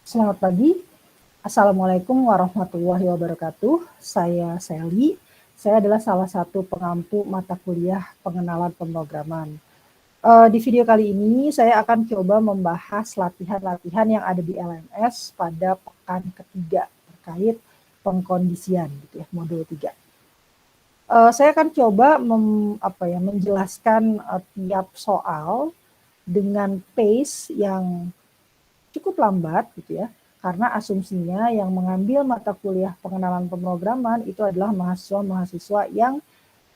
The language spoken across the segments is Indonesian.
Selamat pagi. Assalamualaikum warahmatullahi wabarakatuh. Saya Sally. Saya adalah salah satu pengampu mata kuliah pengenalan pemrograman. Di video kali ini saya akan coba membahas latihan-latihan yang ada di LMS pada pekan ketiga terkait pengkondisian gitu ya, modul 3. Saya akan coba menjelaskan tiap soal dengan pace yang cukup lambat gitu ya, karena asumsinya yang mengambil mata kuliah pengenalan pemrograman itu adalah mahasiswa-mahasiswa yang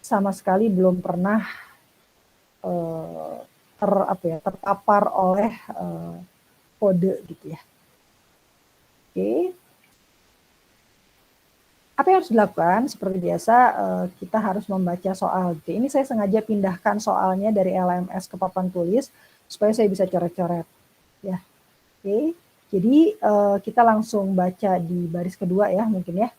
sama sekali belum pernah terpapar oleh kode gitu ya. Oke. Apa yang harus dilakukan? Seperti biasa kita harus membaca soal. Gitu. Ini saya sengaja pindahkan soalnya dari LMS ke papan tulis supaya saya bisa coret-coret ya. Oke. Jadi kita langsung baca di baris kedua ya mungkin ya.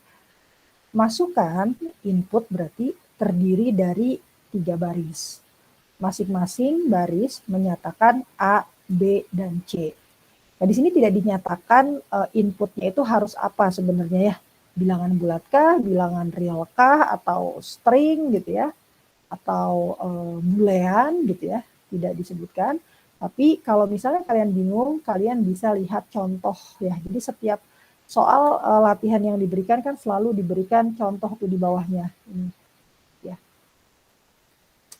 Masukkan input berarti terdiri dari 3 baris. Masing-masing baris menyatakan A, B, dan C. Nah, di sini tidak dinyatakan inputnya itu harus apa sebenarnya ya. Bilangan bulatkah, bilangan realkah, atau string gitu ya, atau boolean gitu ya, tidak disebutkan. Tapi kalau misalnya kalian bingung, kalian bisa lihat contoh ya. Jadi setiap soal latihan yang diberikan kan selalu diberikan contoh tuh di bawahnya. Ini ya.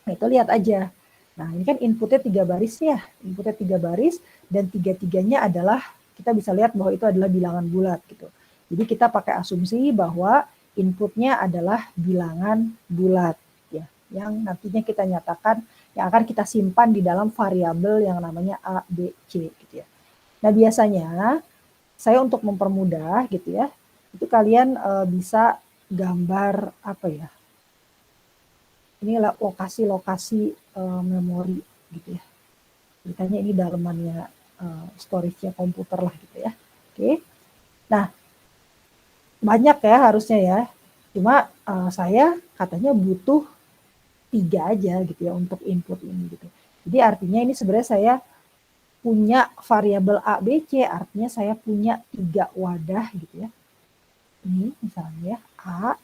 Nah, itu lihat aja. Nah, ini kan inputnya 3 baris ya. Inputnya 3 baris dan 3-3-nya adalah kita bisa lihat bahwa itu adalah bilangan bulat gitu. Jadi kita pakai asumsi bahwa inputnya adalah bilangan bulat ya, yang nantinya kita nyatakan yang akan kita simpan di dalam variabel yang namanya A, B, C gitu ya. Nah, biasanya saya untuk mempermudah gitu ya, itu kalian bisa gambar apa ya? Ini lokasi-lokasi memori gitu ya. Ceritanya ini dalemannya storage-nya komputer lah gitu ya. Oke. Nah, banyak ya harusnya ya. Cuma saya katanya butuh 3 aja gitu ya untuk input ini gitu. Jadi artinya ini sebenarnya saya punya variabel A, B, C, artinya saya punya 3 wadah gitu ya. Ini misalnya ya, A,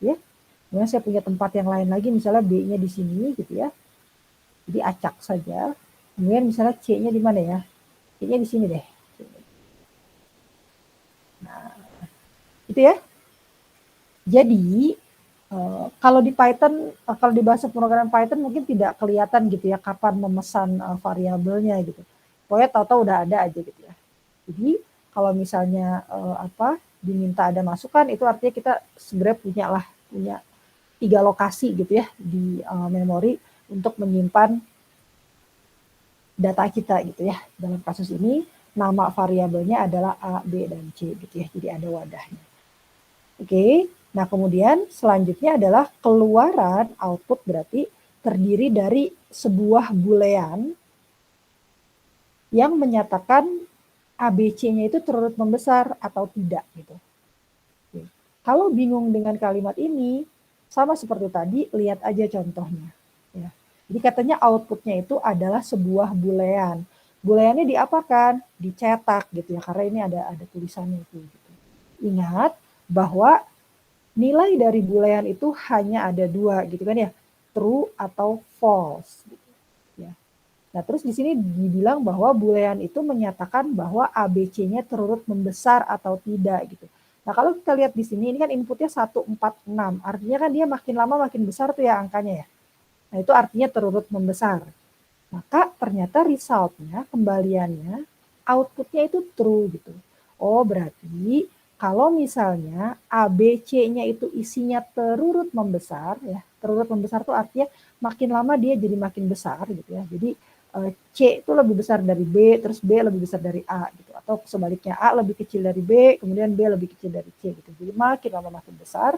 ya. Kemudian saya punya tempat yang lain lagi, misalnya B-nya di sini gitu ya. Jadi acak saja. Kemudian misalnya C-nya di mana ya? C-nya di sini deh. Nah, itu ya. Jadi kalau di Python, kalau di bahasa pemrograman Python mungkin tidak kelihatan gitu ya kapan memesan variabelnya gitu. Pokoknya tahu-tahu udah ada aja gitu ya. Jadi kalau misalnya diminta ada masukan, itu artinya kita sebenarnya punya 3 lokasi gitu ya di memori untuk menyimpan data kita gitu ya. Dalam kasus ini nama variabelnya adalah A, B, dan C gitu ya. Jadi ada wadahnya. Oke. Nah, kemudian selanjutnya adalah keluaran output berarti terdiri dari sebuah boolean yang menyatakan ABC-nya itu turut membesar atau tidak gitu. Oke. Kalau bingung dengan kalimat ini, sama seperti tadi, lihat aja contohnya. Ya. Jadi katanya outputnya itu adalah sebuah boolean. Booleannya diapakan? Dicetak gitu ya, karena ini ada tulisannya itu. Gitu. Ingat bahwa nilai dari boolean itu hanya ada 2 gitu kan ya, true atau false. Gitu. Ya. Nah terus di sini dibilang bahwa boolean itu menyatakan bahwa ABC-nya turut membesar atau tidak gitu. Nah kalau kita lihat di sini, ini kan inputnya 146, artinya kan dia makin lama makin besar tuh ya angkanya ya. Nah itu artinya turut membesar. Maka ternyata resultnya, kembaliannya, outputnya itu true gitu. Oh berarti kalau misalnya ABC-nya itu isinya terurut membesar ya, terurut membesar itu artinya makin lama dia jadi makin besar gitu ya. Jadi C itu lebih besar dari B, terus B lebih besar dari A gitu. Atau sebaliknya A lebih kecil dari B, kemudian B lebih kecil dari C gitu. Jadi makin lama makin besar,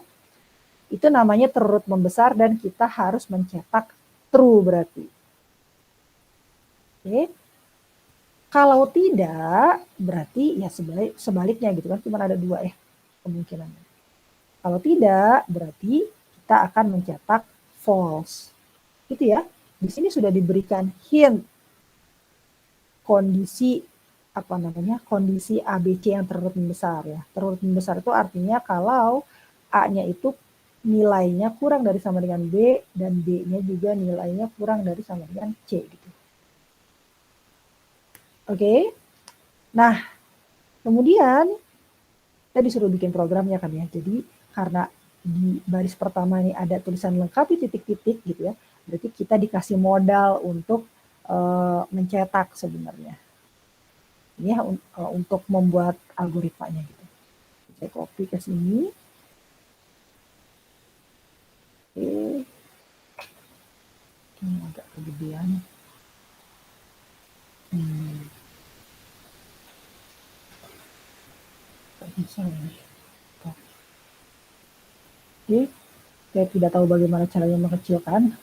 itu namanya terurut membesar dan kita harus mencetak true berarti. Oke. Kalau tidak, berarti ya sebaliknya gitu kan, cuma ada 2 ya kemungkinannya. Kalau tidak, berarti kita akan mencetak false. Gitu ya. Di sini sudah diberikan hint kondisi kondisi ABC yang terurut membesar ya. Terurut membesar itu artinya kalau A-nya itu nilainya kurang dari sama dengan B dan B-nya juga nilainya kurang dari sama dengan C gitu. Oke. Nah, kemudian kita disuruh bikin programnya kan ya. Jadi karena di baris pertama ini ada tulisan lengkapi titik-titik gitu ya. Berarti kita dikasih modal untuk mencetak sebenarnya. Ini ya, untuk membuat algoritmanya gitu. Saya copy ke sini. Oke. Ini agak kegedean. Bisa ya. Oke. Saya tidak tahu bagaimana caranya mengecilkan.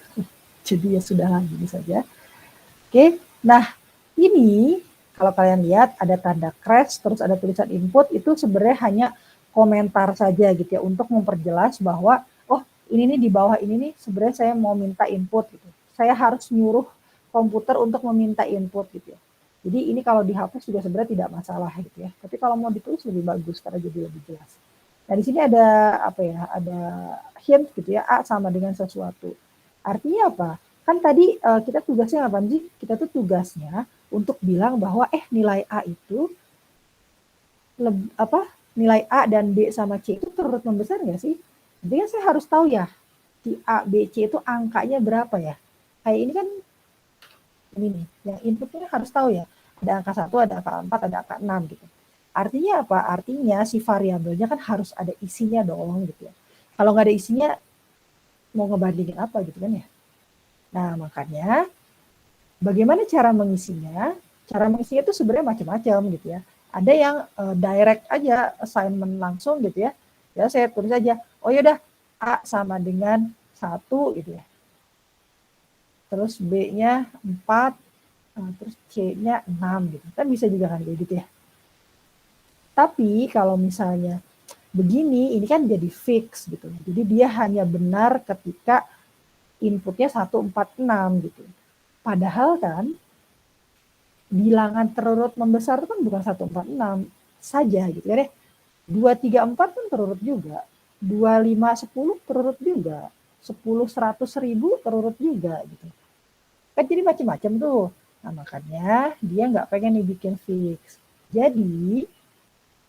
Jadi ya sudah gini saja. Oke. Nah, ini kalau kalian lihat ada tanda crash, terus ada tulisan input, itu sebenarnya hanya komentar saja gitu ya, untuk memperjelas bahwa, oh ini nih di bawah ini nih sebenarnya saya mau minta input gitu. Saya harus nyuruh komputer untuk meminta input gitu ya. Jadi ini kalau dihapus juga sebenarnya tidak masalah gitu ya. Tapi kalau mau ditulis lebih bagus karena jadi lebih jelas. Nah di sini ada apa ya? Ada hint gitu ya, A sama dengan sesuatu. Artinya apa? Kan tadi kita tugasnya apa sih? Kita tuh tugasnya untuk bilang bahwa nilai A itu nilai A dan B sama C itu terurut membesar nggak sih? Jadi kan saya harus tahu ya di A, B, C itu angkanya berapa ya? Kayak ini kan ini nih, yang inputnya harus tahu ya. Ada angka 1, ada angka 4, ada angka 6 gitu. Artinya apa? Artinya si variabelnya kan harus ada isinya dong gitu ya. Kalau nggak ada isinya mau ngebandingin apa gitu kan ya. Nah makanya bagaimana cara mengisinya? Cara mengisinya itu sebenarnya macam-macam gitu ya. Ada yang direct aja assignment langsung gitu ya. Ya saya tulis aja, oh yaudah A sama dengan 1 gitu ya. Terus B-nya 4, terus C-nya 6 gitu. Kan bisa juga kan kayak gitu ya. Tapi kalau misalnya begini, ini kan jadi fix gitu. Jadi dia hanya benar ketika inputnya 1, 4, 6 gitu. Padahal kan bilangan terurut membesar itu kan bukan 1, 4, 6 saja gitu ya deh. 2, 3, 4 kan terurut juga. 2, 5, 10 terurut juga. 10, 100, 1000 terurut juga gitu. Kan jadi macam-macam tuh. Nah makanya dia nggak pengen dibikin fix. Jadi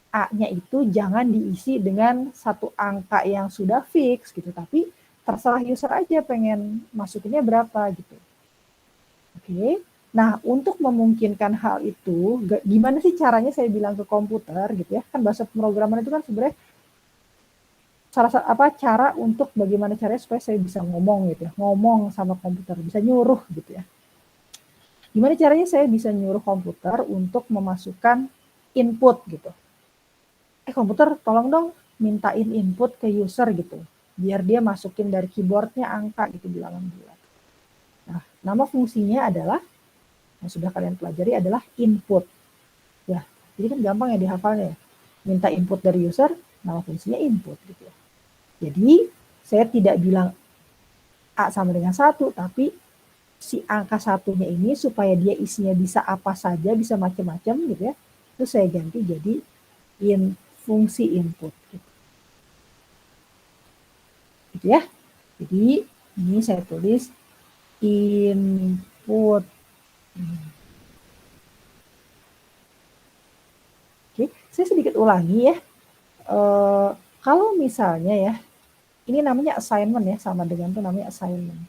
A-nya itu jangan diisi dengan satu angka yang sudah fix gitu. Tapi terserah user aja pengen masukinnya berapa gitu. Oke. Nah, untuk memungkinkan hal itu, gimana sih caranya saya bilang ke komputer gitu ya? Kan bahasa pemrograman itu kan sebenarnya cara untuk bagaimana caranya supaya saya bisa ngomong gitu ya, ngomong sama komputer, bisa nyuruh gitu ya. Gimana caranya saya bisa nyuruh komputer untuk memasukkan input gitu. Komputer tolong dong mintain input ke user gitu, biar dia masukin dari keyboardnya angka gitu bilangan bulat. Nah, nama fungsinya adalah yang sudah kalian pelajari adalah input. Ya, jadi kan gampang ya dihafalnya ya. Minta input dari user, nama fungsinya input gitu ya. Jadi, saya tidak bilang A sama dengan 1, tapi si angka satunya ini supaya dia isinya bisa apa saja, bisa macam-macam gitu ya. Itu saya ganti jadi fungsi input gitu. Gitu ya. Jadi, ini saya tulis input. Oke, saya sedikit ulangi ya. Kalau misalnya ya, ini namanya assignment ya, sama dengan itu namanya assignment.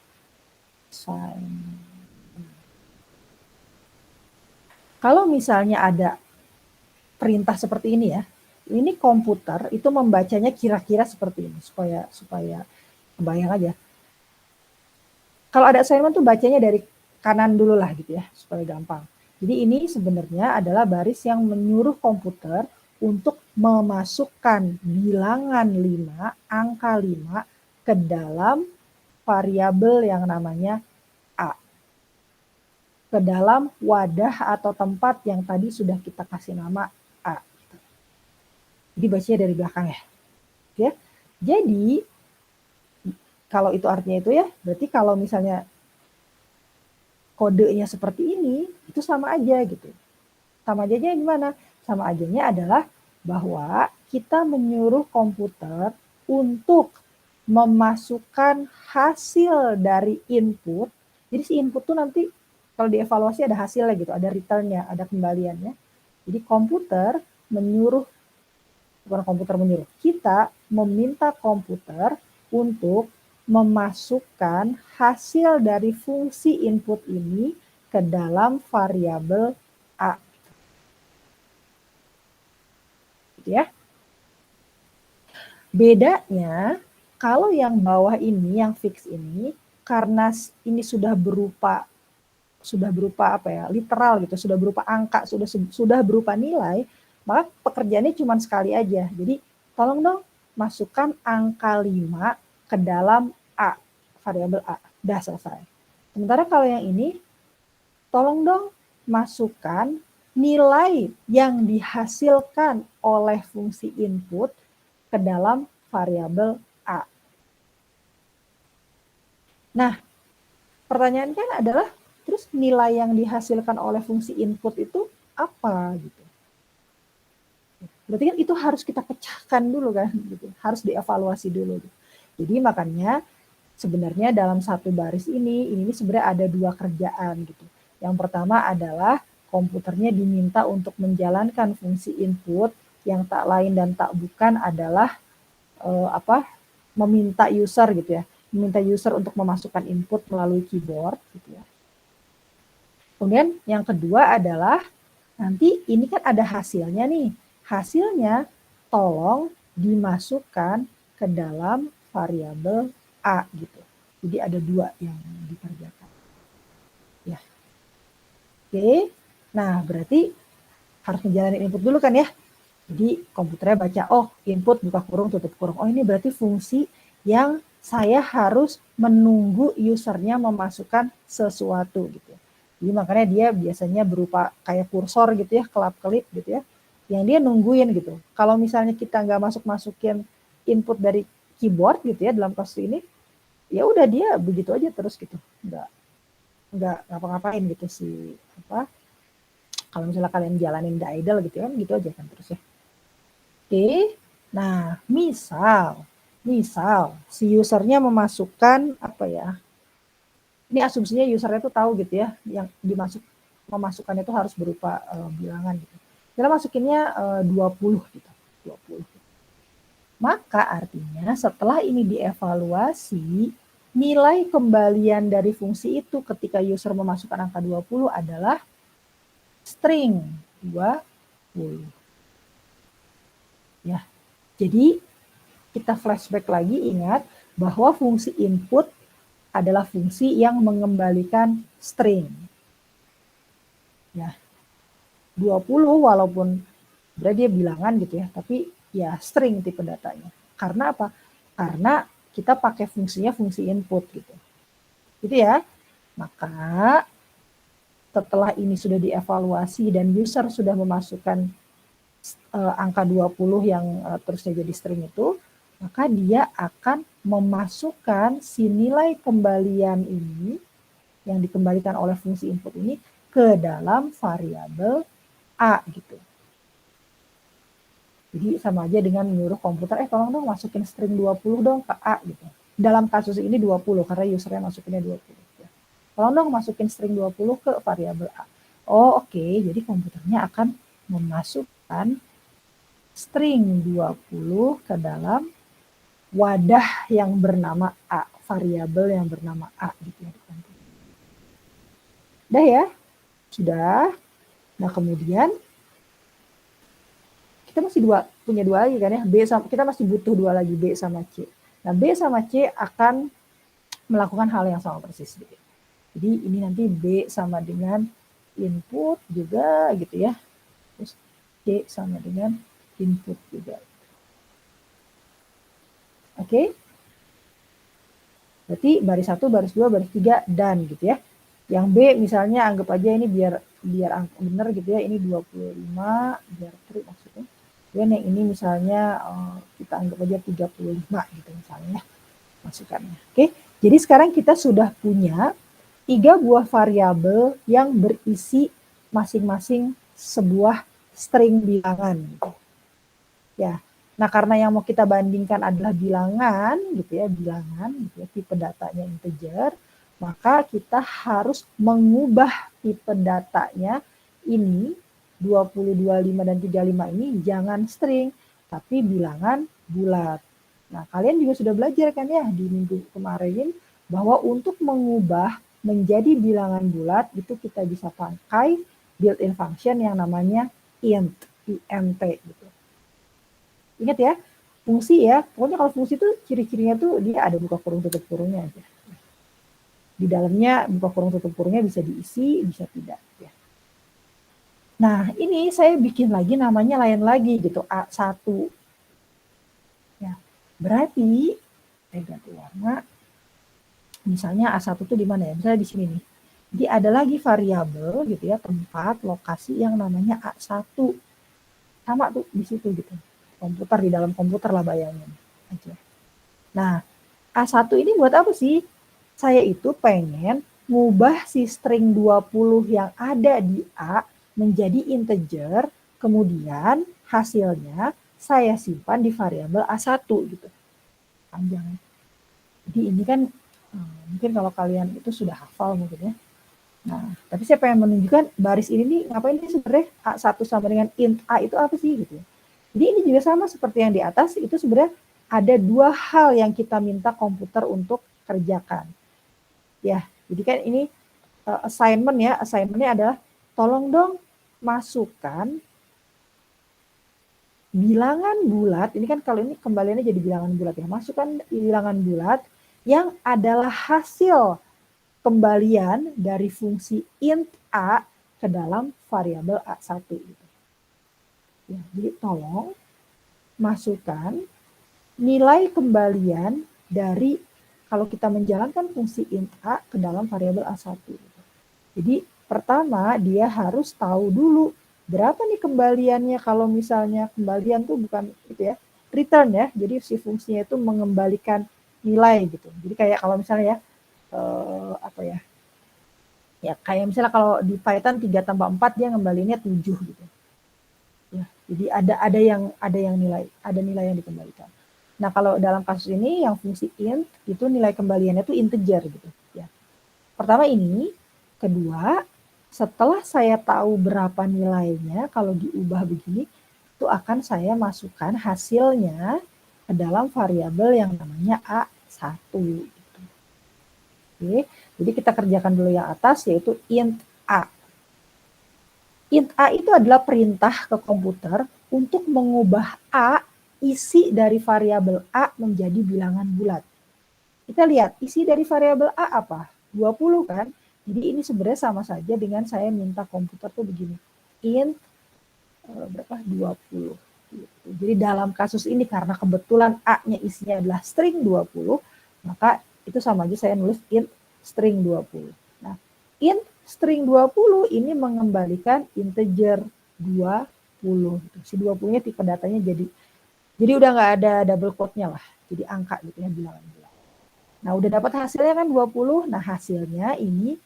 Kalau misalnya ada perintah seperti ini ya, ini komputer itu membacanya kira-kira seperti ini supaya kebayang aja. Kalau ada assignment tuh bacanya dari kanan dulu lah gitu ya, supaya gampang. Jadi ini sebenarnya adalah baris yang menyuruh komputer untuk memasukkan bilangan 5, angka 5 ke dalam variabel yang namanya A. Ke dalam wadah atau tempat yang tadi sudah kita kasih nama A. Jadi bacanya dari belakang ya. Oke. Jadi kalau itu artinya itu ya, berarti kalau misalnya kodenya seperti ini, itu sama aja gitu. Sama ajanya gimana? Sama ajanya adalah bahwa kita menyuruh komputer untuk memasukkan hasil dari input. Jadi si input tuh nanti kalau dievaluasi ada hasilnya gitu, ada returnnya, ada kembaliannya. Jadi komputer menyuruh, bukan komputer menyuruh, kita meminta komputer untuk memasukkan hasil dari fungsi input ini ke dalam variabel A. Gitu ya. Bedanya kalau yang bawah ini, yang fix ini, karena ini sudah berupa apa ya, literal gitu, sudah berupa angka, sudah berupa nilai, maka pekerjaannya cuma sekali aja. Jadi tolong dong masukkan angka 5 ke dalam A, variabel A. Udah selesai. Sementara kalau yang ini, tolong dong masukkan nilai yang dihasilkan oleh fungsi input ke dalam variabel A. Nah, pertanyaan kan adalah, terus nilai yang dihasilkan oleh fungsi input itu apa gitu. Berarti kan itu harus kita pecahkan dulu kan, gitu. Harus dievaluasi dulu. Gitu. Jadi makanya sebenarnya dalam satu baris ini sebenarnya ada dua kerjaan gitu. Yang pertama adalah komputernya diminta untuk menjalankan fungsi input yang tak lain dan tak bukan adalah meminta user gitu ya, meminta user untuk memasukkan input melalui keyboard gitu ya. Kemudian yang kedua adalah nanti ini kan ada hasilnya nih. Hasilnya tolong dimasukkan ke dalam variabel A gitu. Jadi ada dua yang dikerjakan. Ya. Oke. Nah, berarti harus menjalani input dulu kan ya. Jadi komputernya baca, oh input buka kurung tutup kurung. Oh ini berarti fungsi yang saya harus menunggu usernya memasukkan sesuatu gitu. Jadi makanya dia biasanya berupa kayak kursor gitu ya, kelap-kelip gitu ya. Yang dia nungguin gitu. Kalau misalnya kita nggak masukin input dari keyboard gitu ya dalam kasus ini, ya udah dia begitu aja terus gitu. Nggak ngapa-ngapain gitu sih apa. Kalau misalnya kalian jalanin the idle gitu kan, gitu aja kan terus ya. Oke, nah misal si usernya memasukkan apa ya? Ini asumsinya usernya tuh tahu gitu ya, yang memasukkannya itu harus berupa bilangan gitu. Kita masukinnya 20 gitu, 20. Maka artinya setelah ini dievaluasi, nilai kembalian dari fungsi itu ketika user memasukkan angka 20 adalah string 20. Ya. Jadi kita flashback lagi, ingat bahwa fungsi input adalah fungsi yang mengembalikan string. Ya. 20 walaupun berarti dia bilangan gitu ya, tapi ya string tipe datanya. Karena apa? Karena kita pakai fungsinya fungsi input gitu. Gitu ya. Maka setelah ini sudah dievaluasi dan user sudah memasukkan angka 20 yang terusnya jadi string itu, maka dia akan memasukkan si nilai kembalian ini yang dikembalikan oleh fungsi input ini ke dalam variabel A gitu. Jadi sama aja dengan menyuruh komputer, tolong dong masukin string 20 dong ke A gitu. Dalam kasus ini 20 karena usernya masukinnya 20. Ya. Tolong dong masukin string 20 ke variabel A. Oh oke, jadi komputernya akan memasukkan string 20 ke dalam wadah yang bernama A, variabel yang bernama A gitu ya. Udah ya? Sudah. Nah, kemudian kita masih punya dua lagi kan ya. Kita masih butuh dua lagi, B sama C. Nah, B sama C akan melakukan hal yang sama persis gitu. Jadi ini nanti B sama dengan input juga gitu ya. Terus C sama dengan input juga. Oke. Berarti baris 1, baris 2, baris 3 dan gitu ya. Yang B misalnya anggap aja ini biar benar gitu ya, ini 25 biar true maksudnya. Dan yang ini misalnya kita anggap aja 35 gitu misalnya masukannya. Oke. Jadi sekarang kita sudah punya 3 buah variabel yang berisi masing-masing sebuah string bilangan. Ya, nah karena yang mau kita bandingkan adalah bilangan, gitu ya, bilangan, gitu ya, tipe datanya integer, maka kita harus mengubah tipe datanya ini 20, 25, dan 35 ini jangan string, tapi bilangan bulat. Nah, kalian juga sudah belajar kan ya di minggu kemarin bahwa untuk mengubah menjadi bilangan bulat itu kita bisa pakai built-in function yang namanya int, int gitu. Ingat ya, fungsi ya, pokoknya kalau fungsi itu ciri-cirinya tuh dia ada buka kurung tutup kurungnya aja. Di dalamnya buka kurung tutup kurungnya bisa diisi, bisa tidak. Ya. Nah, ini saya bikin lagi namanya lain lagi gitu, A1. Ya, berarti saya ganti warna. Misalnya A1 itu di mana ya? Misalnya di sini nih. Jadi ada lagi variabel gitu ya, tempat, lokasi yang namanya A1. Sama tuh di situ gitu. Komputer, di dalam komputer lah bayangin aja. Nah, A1 ini buat apa sih? Saya itu pengen ngubah si string 20 yang ada di A menjadi integer, kemudian hasilnya saya simpan di variabel A1 gitu. Panjang. Jadi ini kan mungkin kalau kalian itu sudah hafal mungkin ya. Nah, tapi saya pengen menunjukkan baris ini nih ngapain sih sebenarnya A1 sama dengan int A itu apa sih gitu ya. Jadi ini juga sama seperti yang di atas, itu sebenarnya ada dua hal yang kita minta komputer untuk kerjakan. Ya, jadi kan ini assignment ya, assignmentnya adalah tolong dong masukkan bilangan bulat, ini kan kalau ini kembaliannya jadi bilangan bulat ya, masukkan bilangan bulat yang adalah hasil kembalian dari fungsi int A ke dalam variabel A1. Gitu. Ya, jadi tolong masukkan nilai kembalian dari kalau kita menjalankan fungsi int A ke dalam variabel A1. Jadi pertama dia harus tahu dulu berapa nih kembaliannya. Kalau misalnya kembalian tuh bukan itu ya, return ya. Jadi si fungsinya itu mengembalikan nilai gitu. Jadi kayak kalau misalnya ya apa ya? Ya kayak misalnya kalau di Python 3 tambah 4 dia ngembalinya 7 gitu. Ya, jadi ada nilai yang dikembalikan. Nah, kalau dalam kasus ini yang fungsi int itu nilai kembaliannya itu integer gitu ya. Pertama ini, kedua, setelah saya tahu berapa nilainya kalau diubah begini, itu akan saya masukkan hasilnya ke dalam variabel yang namanya A1 gitu. Oke, jadi kita kerjakan dulu yang atas yaitu int A. Int A itu adalah perintah ke komputer untuk mengubah A, isi dari variabel A menjadi bilangan bulat. Kita lihat, isi dari variabel A apa? 20 kan? Jadi ini sebenarnya sama saja dengan saya minta komputer tuh begini. Int berapa? 20. Jadi dalam kasus ini karena kebetulan A-nya isinya adalah string 20, maka itu sama aja saya nulis int string 20. Nah, int string 20 ini mengembalikan integer 20. Si 20-nya tipe datanya jadi udah nggak ada double quote-nya lah. Jadi angka gitu ya, bilangan. Nah, udah dapat hasilnya kan 20. Nah, hasilnya ini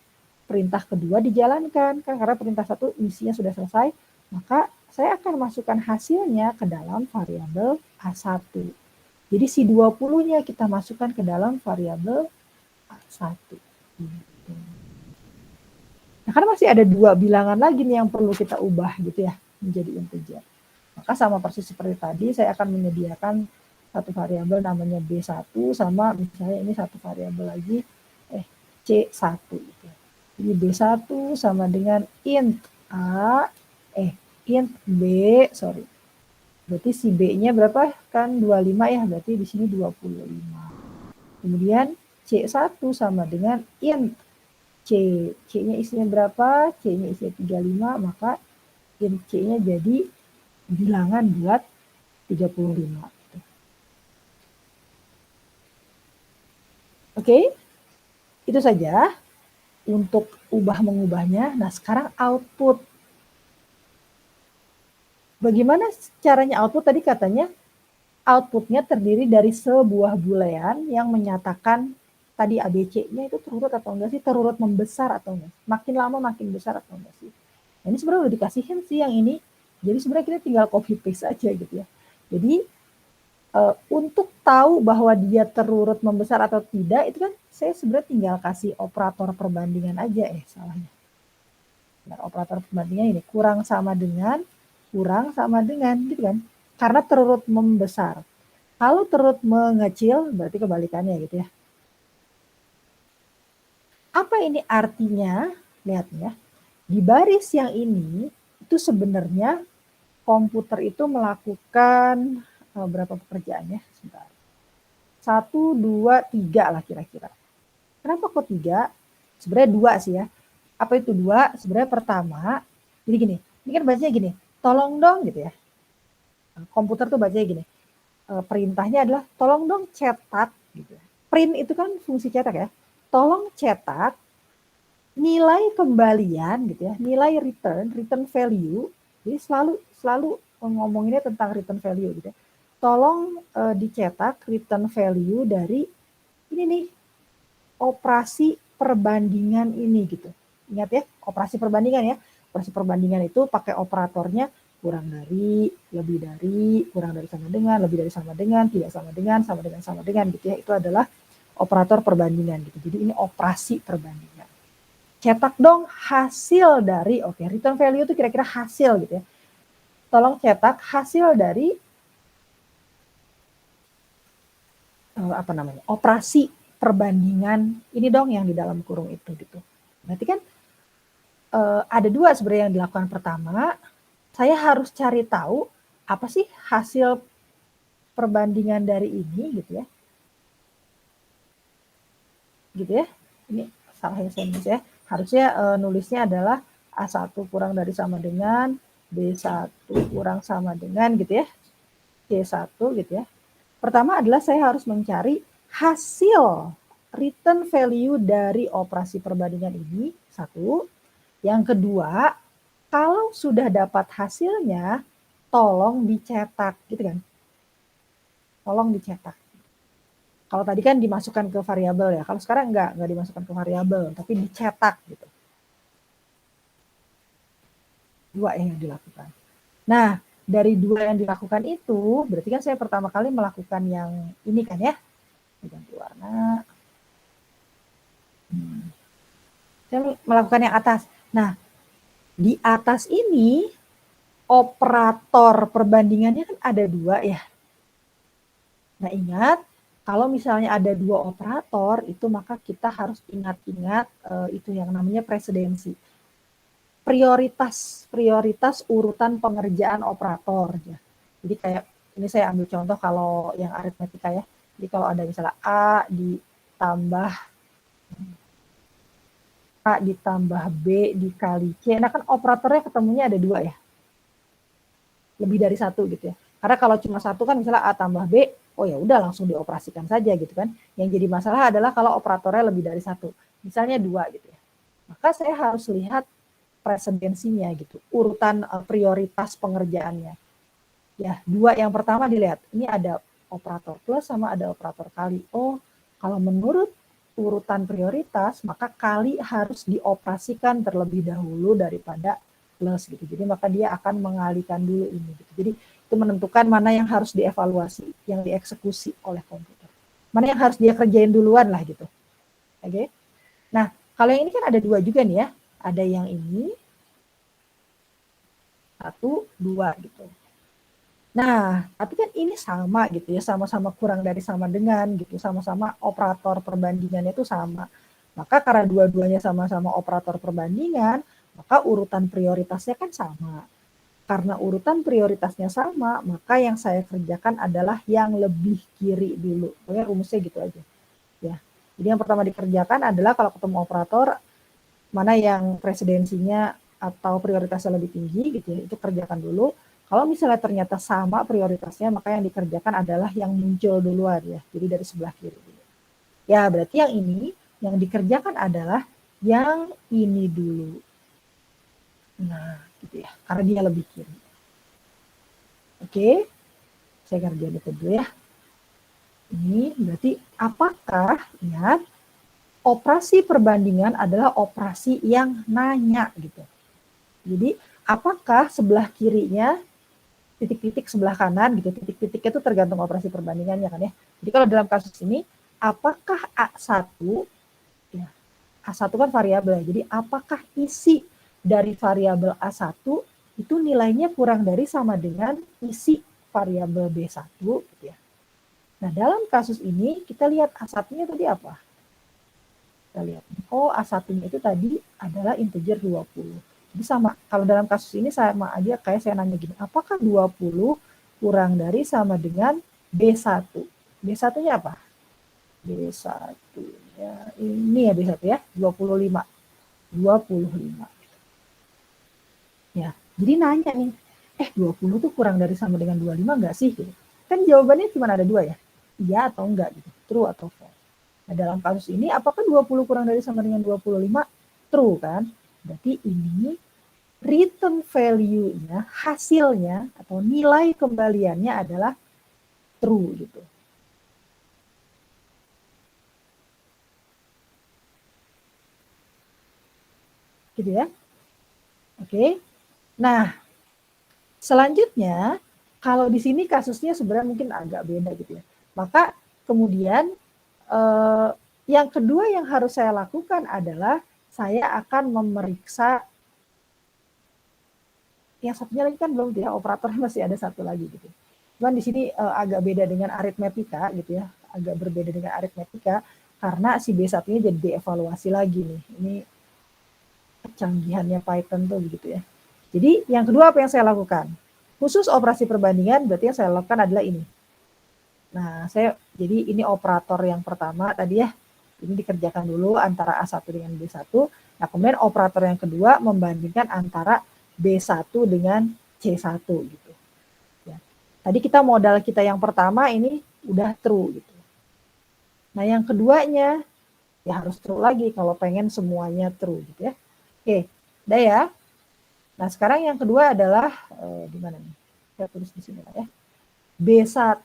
perintah kedua dijalankan. Kan karena perintah satu misinya sudah selesai, maka saya akan masukkan hasilnya ke dalam variabel A1. Jadi si 20-nya kita masukkan ke dalam variabel A1. Nah, karena masih ada dua bilangan lagi nih yang perlu kita ubah gitu ya, menjadi integer. Maka sama persis seperti tadi, saya akan menyediakan satu variabel namanya B1 sama misalnya ini satu variabel lagi C1 gitu. Jadi B1 sama dengan int A int B, sorry. Berarti si B-nya berapa? Kan 25 ya, berarti di sini 25. Kemudian C1 sama dengan int C. C-nya isinya berapa? C-nya isinya 35, maka int C-nya jadi bilangan bulat 35. Oke, itu saja untuk ubah-mengubahnya. Nah, sekarang output. Bagaimana caranya output? Tadi katanya outputnya terdiri dari sebuah boolean yang menyatakan tadi ABC-nya itu terurut atau enggak sih? Terurut membesar atau enggak? Makin lama makin besar atau enggak sih? Nah, ini sebenarnya udah dikasihin sih yang ini. Jadi sebenarnya kita tinggal copy paste aja gitu ya. Jadi untuk tahu bahwa dia terurut membesar atau tidak, itu kan saya sebenarnya tinggal kasih operator perbandingan aja salahnya. Nah, operator perbandingan ini kurang sama dengan gitu kan. Karena terurut membesar. Kalau terurut mengecil berarti kebalikannya gitu ya. Apa ini artinya? Lihat ya. Di baris yang ini itu sebenarnya komputer itu melakukan berapa pekerjaan ya? Sebentar. 1, 2, 3 lah kira-kira. Kenapa kok 3? Sebenarnya 2 sih ya. Apa itu 2? Sebenarnya pertama, jadi gini, ini kan bacanya gini, tolong dong gitu ya. Komputer tuh bacanya gini, perintahnya adalah tolong dong cetak gitu ya. Print itu kan fungsi cetak ya. Tolong cetak nilai kembalian gitu ya, nilai return value. Jadi selalu ngomonginnya tentang return value gitu ya. Tolong dicetak return value dari ini nih, operasi perbandingan ini gitu. Ingat ya, operasi perbandingan ya. Operasi perbandingan itu pakai operatornya kurang dari, lebih dari, kurang dari sama dengan, lebih dari sama dengan, tidak sama dengan gitu ya. Itu adalah operator perbandingan gitu. Jadi ini operasi perbandingan. Cetak dong hasil dari, oke, return value itu kira-kira hasil gitu ya. Tolong cetak hasil dari operasi perbandingan ini dong yang di dalam kurung itu gitu. Berarti kan ada dua sebenarnya yang dilakukan. Pertama, saya harus cari tahu apa sih hasil perbandingan dari ini gitu ya. Gitu ya. Ini salah yang saya nulis ya. Harusnya nulisnya adalah A1 kurang dari sama dengan, B1 kurang sama dengan gitu ya. C1 gitu ya. Pertama adalah saya harus mencari hasil return value dari operasi perbandingan ini, satu. Yang kedua, kalau sudah dapat hasilnya, tolong dicetak, gitu kan? Tolong dicetak. Kalau tadi kan dimasukkan ke variabel ya, kalau sekarang enggak dimasukkan ke variabel, tapi dicetak gitu. Dua yang dilakukan. Nah, dari dua yang dilakukan itu, berarti kan saya pertama kali melakukan yang ini kan ya, ganti warna. Saya melakukan yang atas. Nah, di atas ini operator perbandingannya kan ada dua ya. Nah, ingat kalau misalnya ada dua operator itu maka kita harus ingat-ingat itu yang namanya presidensi. Prioritas urutan pengerjaan operator ya. Jadi kayak ini saya ambil contoh kalau yang aritmetika ya. Jadi kalau ada misalnya A ditambah B dikali C. Nah kan operatornya ketemunya ada dua ya. Lebih dari satu gitu ya. Karena kalau cuma satu kan misalnya A tambah B, oh ya udah langsung dioperasikan saja gitu kan. Yang jadi masalah adalah kalau operatornya lebih dari satu. Misalnya dua gitu ya. Maka saya harus lihat presidensinya gitu. Urutan prioritas pengerjaannya. Ya, dua yang pertama dilihat. Ini ada operator plus sama ada operator kali. Oh, kalau menurut urutan prioritas, maka kali harus dioperasikan terlebih dahulu daripada plus gitu. Jadi maka dia akan mengalihkan dulu ini gitu. Jadi itu menentukan mana yang harus dievaluasi, yang dieksekusi oleh komputer. Mana yang harus dia kerjain duluan lah gitu. Oke. Nah, kalau yang ini kan ada dua juga nih ya. Ada yang ini 1, 2 gitu. Nah, tapi kan ini sama gitu ya, sama-sama kurang dari sama dengan gitu, sama-sama operator perbandingannya itu sama. Maka karena dua-duanya sama-sama operator perbandingan, maka urutan prioritasnya kan sama. Karena urutan prioritasnya sama, maka yang saya kerjakan adalah yang lebih kiri dulu. Pokoknya rumusnya gitu aja. Ya. Jadi yang pertama dikerjakan adalah kalau ketemu operator, mana yang presidensinya atau prioritasnya lebih tinggi gitu ya, itu kerjakan dulu. Kalau misalnya ternyata sama prioritasnya, maka yang dikerjakan adalah yang muncul duluan ya. Jadi dari sebelah kiri. Ya, berarti yang ini yang dikerjakan adalah yang ini dulu. Nah, gitu ya. Karena dia lebih kiri. Oke. Saya kerjain itu dulu ya. Ini berarti apakah ya operasi perbandingan adalah operasi yang nanya gitu. Jadi apakah sebelah kirinya titik-titik sebelah kanan gitu, titik-titiknya itu tergantung operasi perbandingannya kan ya. Jadi kalau dalam kasus ini, apakah A1, ya, A1 kan variabel, jadi apakah isi dari variabel A1 itu nilainya kurang dari sama dengan isi variabel B1 gitu ya. Nah dalam kasus ini kita lihat A1-nya tadi apa? Kita lihat, oh A1-nya itu tadi adalah integer 20. Jadi sama, kalau dalam kasus ini sama aja kayak saya nanya gini, apakah 20 kurang dari sama dengan B1? B1-nya apa? B1-nya ini ya B1 ya, 25. 25. Ya, jadi nanya nih, 20 tuh kurang dari sama dengan 25 enggak sih? Gitu. Kan jawabannya cuma ada 2 ya, iya atau enggak gitu, true atau false. Nah dalam kasus ini apakah 20 kurang dari sama dengan 25? True kan? Berarti ini return value-nya, hasilnya atau nilai kembaliannya adalah true gitu. Gitu ya. Oke. Nah, selanjutnya kalau di sini kasusnya sebenarnya mungkin agak beda gitu ya. Maka kemudian yang kedua yang harus saya lakukan adalah saya akan memeriksa yang satunya lagi kan belum ya, operatornya masih ada satu lagi gitu. Cuman di sini agak beda dengan aritmetika gitu ya, agak berbeda dengan aritmetika karena si B1-nya jadi dievaluasi lagi nih. Ini kecanggihannya Python tuh begitu ya. Jadi yang kedua apa yang saya lakukan? Khusus operasi perbandingan berarti yang saya lakukan adalah ini. Nah, jadi ini operator yang pertama tadi ya. Ini dikerjakan dulu antara A1 dengan B1. Nah, kemudian operator yang kedua membandingkan antara B1 dengan C1 gitu. Ya. Tadi kita modal kita yang pertama ini udah true gitu. Nah, yang keduanya ya harus true lagi kalau pengen semuanya true gitu ya. Oke, udah ya. Nah, sekarang yang kedua adalah di mana nih? Saya tulis di sini lah ya. B1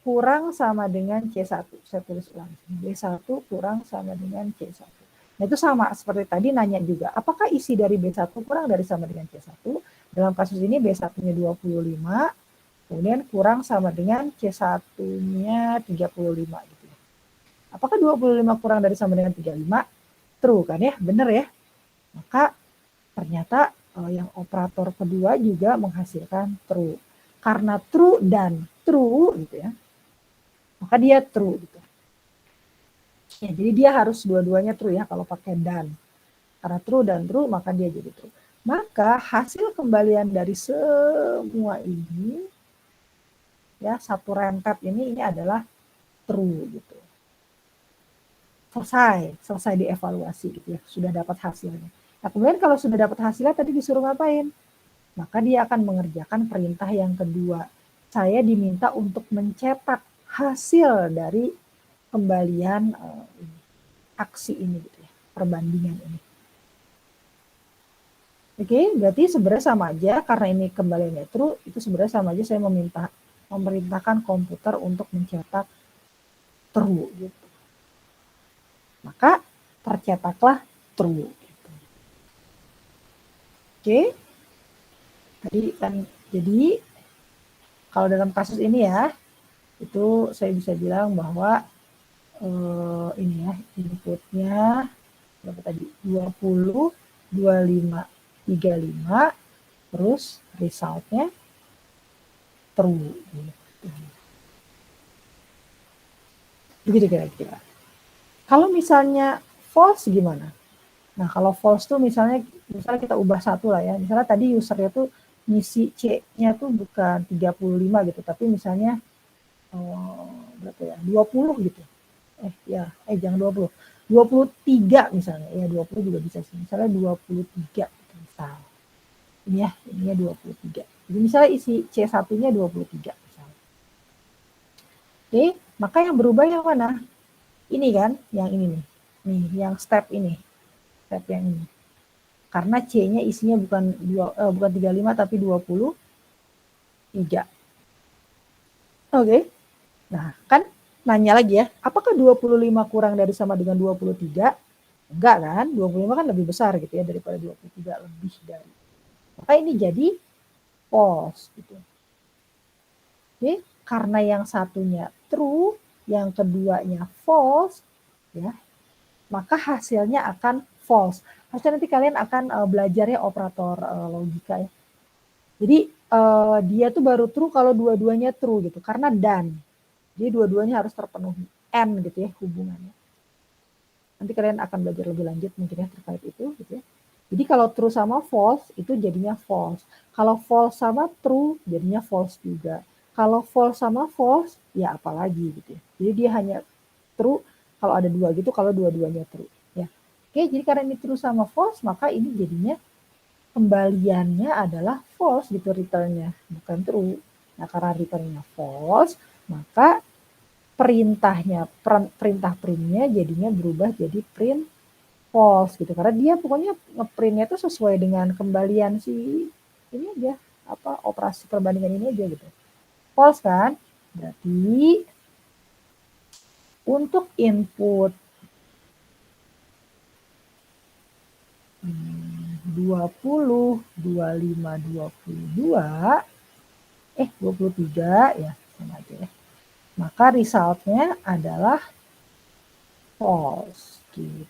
kurang sama dengan C1. Saya tulis ulang. B1 kurang sama dengan C1. Nah, itu sama seperti tadi nanya juga. Apakah isi dari B1 kurang dari sama dengan C1? Dalam kasus ini B1-nya 25, kemudian kurang sama dengan C1-nya 35 gitu ya. Apakah 25 kurang dari sama dengan 35? True kan ya? Benar ya? Maka ternyata yang operator kedua juga menghasilkan true. Karena true dan true gitu ya, maka dia true gitu. Ya, jadi dia harus dua-duanya true ya kalau pakai dan. Karena true dan true maka dia jadi true. Maka hasil kembalian dari semua ini ya satu rentet ini adalah true gitu. Selesai dievaluasi gitu ya, sudah dapat hasilnya. Nah, kemudian kalau sudah dapat hasilnya tadi disuruh ngapain? Maka dia akan mengerjakan perintah yang kedua. Saya diminta untuk mencetak hasil dari kembalian aksi ini gitu ya, perbandingan ini. Oke, berarti sebenarnya sama aja karena ini kembaliannya true, itu sebenarnya sama aja saya memerintahkan komputer untuk mencetak true gitu. Maka tercetaklah true. Gitu. Oke. Jadi kalau dalam kasus ini ya, itu saya bisa bilang bahwa ini ya, inputnya berapa tadi? 20, 25, 35, terus resultnya true. Begitu kira-kira. Kalau misalnya false gimana? Nah, kalau false tuh misalnya kita ubah satu lah ya. Misalnya tadi usernya tuh ngisi C-nya tuh bukan 35 gitu, tapi misalnya berapa ya? 20 gitu. Jangan 20. 23 misalnya. Ya 20 juga bisa sih. Misalnya 23 gitu, misal. Ini ya, ininya 23. Jadi misalnya isi C1-nya 23 misalnya. Oke, maka yang berubah yang mana? Ini kan, yang ini nih. Nih, yang step ini. Step yang ini. Karena C-nya isinya bukan 35 tapi 23. Oke. Nah, kan nanya lagi ya, apakah 25 kurang dari sama dengan 23? Enggak kan? 25 kan lebih besar gitu ya daripada 23, lebih dari. Maka ini jadi false gitu. Oke, karena yang satunya true, yang keduanya false, ya, maka hasilnya akan false. Harusnya nanti kalian akan belajar ya operator logika ya. Jadi dia tuh baru true kalau dua-duanya true gitu, karena dan. Jadi dua-duanya harus terpenuhi. And gitu ya hubungannya. Nanti kalian akan belajar lebih lanjut mungkin ya terkait itu gitu ya. Jadi kalau true sama false itu jadinya false. Kalau false sama true jadinya false juga. Kalau false sama false ya apalagi gitu ya. Jadi dia hanya true kalau ada dua gitu, kalau dua-duanya true ya. Oke, jadi karena ini true sama false maka ini jadinya kembaliannya adalah false gitu returnnya, bukan true. Nah karena returnnya false maka perintah printnya jadinya berubah jadi print false gitu karena dia pokoknya ngeprintnya itu sesuai dengan kembalian si ini aja apa operasi perbandingan ini aja gitu false kan berarti untuk input 20 25 22 23 ya sama aja ya maka resultnya adalah false gitu.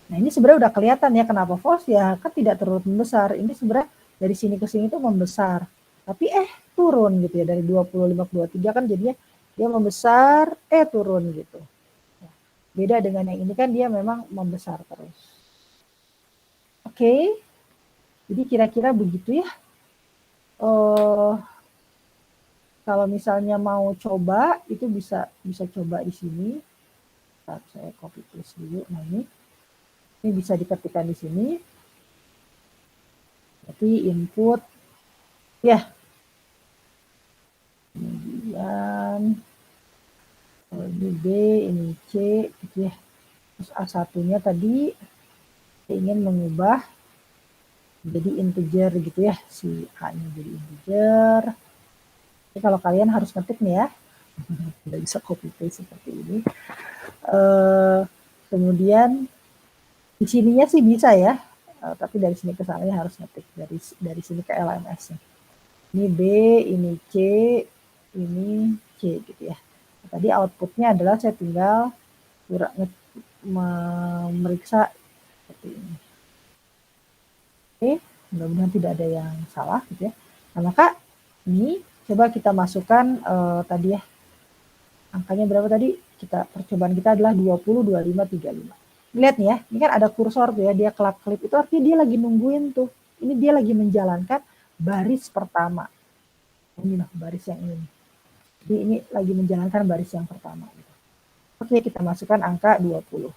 Nah ini sebenarnya udah kelihatan ya kenapa false ya kan tidak terus membesar. Ini sebenarnya dari sini ke sini tuh membesar. Tapi turun gitu ya dari 25 ke 23 kan jadinya dia membesar turun gitu. Beda dengan yang ini kan dia memang membesar terus. Oke. Jadi kira-kira begitu ya. Kalau misalnya mau coba itu bisa coba di sini. Saya copy paste dulu. Nah ini bisa diketikkan di sini. Berarti input ya. Kemudian ini B, ini C gitu ya. Terus A1-nya tadi saya ingin mengubah jadi integer gitu ya. Si A-nya jadi integer. Jadi kalau kalian harus ngetik nih ya. Tidak bisa copy paste seperti ini. Kemudian di sininya sih bisa ya. Tapi dari sini ke sana harus ngetik dari sini ke LMS-nya. Ini B, ini C, ini C gitu ya. Tadi outputnya adalah saya tinggal memeriksa seperti ini. Oke, mudah-mudahan tidak ada yang salah gitu ya. Nah, maka ini coba kita masukkan tadi ya. Angkanya berapa tadi? Percobaan kita adalah 20, 25, 35. Lihat nih ya, ini kan ada kursor tuh ya, dia kelap-kelip itu artinya dia lagi nungguin tuh. Ini dia lagi menjalankan baris pertama. Ini loh baris yang ini. Jadi ini lagi menjalankan baris yang pertama. Oke, kita masukkan angka 20.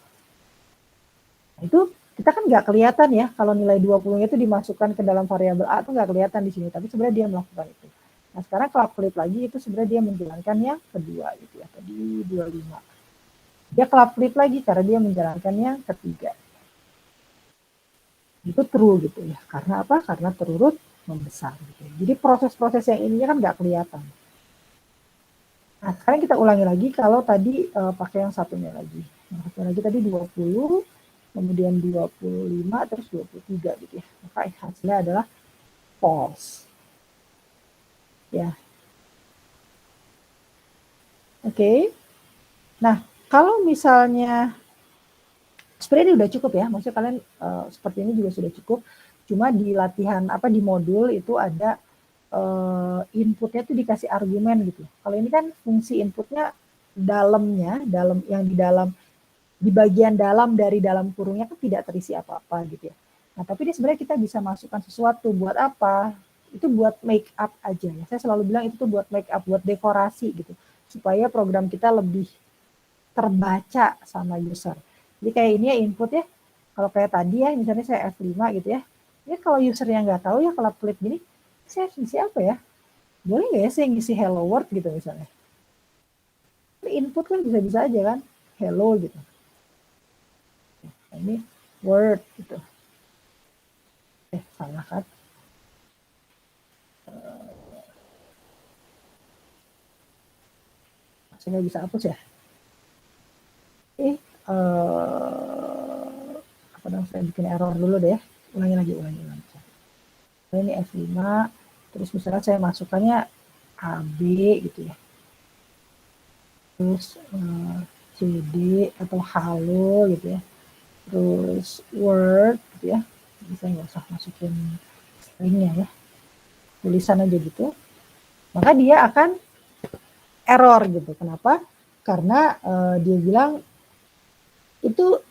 Nah, itu kita kan nggak kelihatan ya kalau nilai 20-nya itu dimasukkan ke dalam variabel A itu nggak kelihatan di sini, tapi sebenarnya dia melakukan itu. Nah, sekarang kalau klik lagi itu sebenarnya dia menjalankan yang kedua gitu ya. Tadi 25. Dia kelap-kelip lagi karena dia menjalankan yang ketiga. Itu true gitu ya. Karena apa? Karena terurut membesar gitu. Jadi proses-proses yang ininya kan nggak kelihatan. Nah, sekarang kita ulangi lagi kalau tadi pakai yang satunya lagi. Yang satu lagi tadi 20, kemudian 25, terus 23 gitu ya. Maka hasilnya adalah false. Ya. Oke. Nah, kalau misalnya sebenarnya ini udah cukup ya. Maksudnya kalian seperti ini juga sudah cukup. Cuma di latihan di modul itu ada inputnya tuh dikasih argumen gitu. Kalau ini kan fungsi inputnya dalam yang di bagian dalam dari dalam kurungnya kan tidak terisi apa-apa gitu ya. Nah tapi ini sebenarnya kita bisa masukkan sesuatu buat apa? Itu buat make up aja ya. Saya selalu bilang itu tuh buat make up, buat dekorasi gitu, supaya program kita lebih terbaca sama user. Jadi kayak ini ya input ya. Kalau kayak tadi ya, misalnya saya F5 gitu ya. Ini kalau usernya nggak tahu ya kalau klik gini, saya ngisi apa ya? Boleh nggak ya saya ngisi hello world gitu misalnya? Input kan bisa-bisa aja kan, hello gitu. Nah, ini word gitu. Salah kan? Saya nggak bisa hapus ya. Apa dong, saya bikin error dulu deh. Ulangi lagi. Ini F5, terus misalnya saya masukkannya AB gitu ya. Terus CD atau halo gitu ya. Terus Word gitu ya. Jadi saya nggak usah masukin stringnya ya. Tulisan aja gitu. Maka dia akan error gitu. Kenapa? Karena dia bilang itu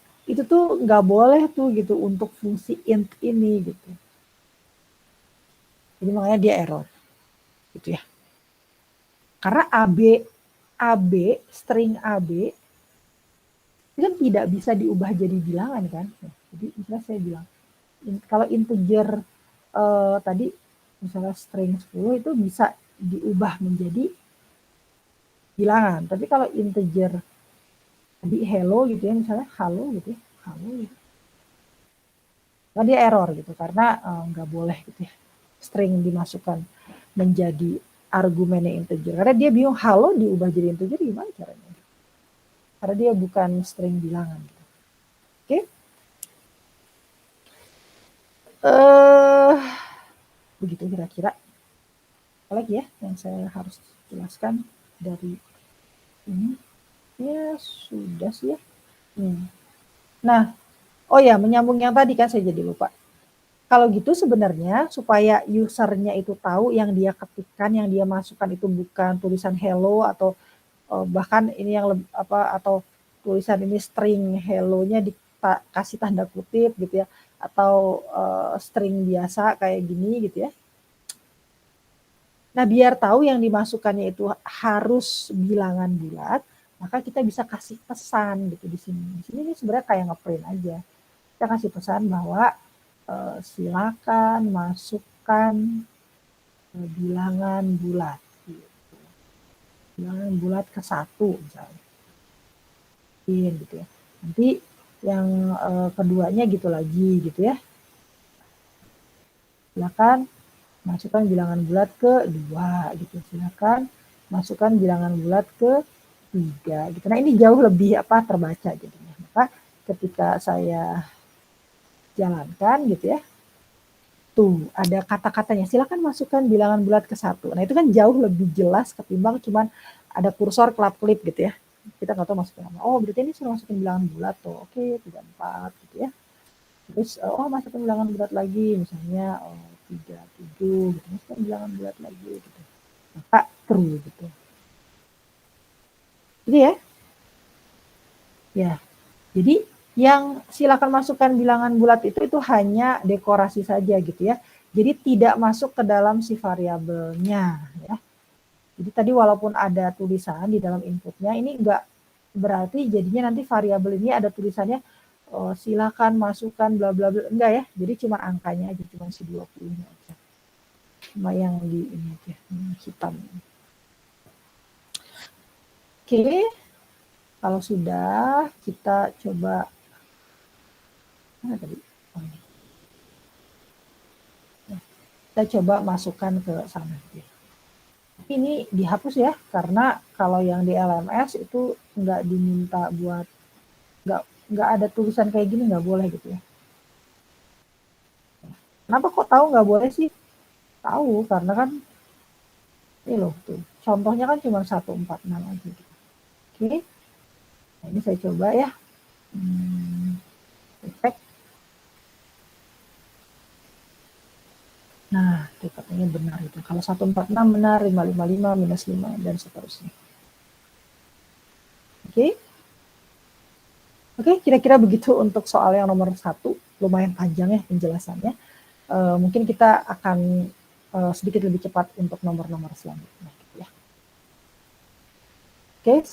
tuh nggak boleh tuh gitu untuk fungsi int ini gitu. Jadi makanya dia error gitu ya. Karena AB string AB itu kan tidak bisa diubah jadi bilangan kan. Jadi misalnya saya bilang kalau integer tadi misalnya string 10 itu bisa diubah menjadi bilangan. Tapi kalau integer tadi hello gitu ya, misalnya halo gitu ya, halo gitu. Nah, dia error gitu karena nggak boleh gitu ya string dimasukkan menjadi argumennya integer. Karena dia bingung halo diubah jadi integer gimana caranya? Karena dia bukan string bilangan. Gitu. Oke? Begitu kira-kira. Apalagi ya yang saya harus jelaskan dari ini? Ya sudah sih ya. Nah, oh ya menyambung yang tadi kan saya jadi lupa. Kalau gitu sebenarnya supaya usernya itu tahu yang dia ketikkan, yang dia masukkan itu bukan tulisan hello atau bahkan ini yang atau tulisan ini string hello-nya dikasih tanda kutip gitu ya, atau string biasa kayak gini gitu ya. Nah biar tahu yang dimasukkannya itu harus bilangan bulat, maka kita bisa kasih pesan gitu di sini. Di sini ini sebenarnya kayak ngeprint aja. Kita kasih pesan bahwa silakan masukkan bilangan bulat. Gitu. Bilangan bulat ke 1 misalnya. Gitu ya. Nanti yang keduanya gitu lagi gitu ya. Silakan masukkan bilangan bulat ke 2 gitu. Silakan masukkan bilangan bulat ke 3 gitu. Nah ini jauh lebih terbaca jadinya. Maka ketika saya jalankan gitu ya, tuh ada kata-katanya silakan masukkan bilangan bulat ke 1. Nah itu kan jauh lebih jelas ketimbang cuman ada kursor kelap-kelip gitu ya. Kita nggak tahu masukin apa. Oh berarti ini suruh masukin bilangan bulat tuh. Oke 34 gitu ya. Terus masukin bilangan bulat lagi misalnya 37 gitu. Masukin bilangan bulat lagi gitu. Maka true gitu. Jadi ya. Ya. Jadi yang silakan masukkan bilangan bulat itu hanya dekorasi saja gitu ya. Jadi tidak masuk ke dalam si variabelnya ya. Jadi tadi walaupun ada tulisan di dalam inputnya, ini enggak berarti jadinya nanti variabel ini ada tulisannya silakan masukkan bla bla bla, enggak ya. Jadi cuma angkanya aja, cuma si 20-nya aja. Cuma yang di ini aja, hitam. Oke. Kalau sudah kita coba mana tadi? Oh, ini. Kita coba masukkan ke sana. Ini dihapus ya, karena kalau yang di LMS itu nggak diminta buat, nggak ada tulisan kayak gini, nggak boleh gitu ya. Kenapa kok tahu nggak boleh sih? Tahu, karena kan ini loh tuh, contohnya kan cuma 146 aja gitu. Oke, nah, ini saya coba ya. Efek. Nah, itu katanya benar itu. Kalau 146 benar, 555 minus 5 dan seterusnya. Oke. Oke, kira-kira begitu untuk soal yang nomor 1. Lumayan panjang ya penjelasannya. Mungkin kita akan sedikit lebih cepat untuk nomor-nomor selanjutnya. Ya. Oke,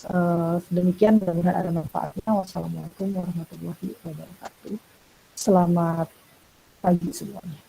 demikian mudah-mudahan ada manfaatnya. Wassalamualaikum warahmatullahi wabarakatuh. Selamat pagi semuanya.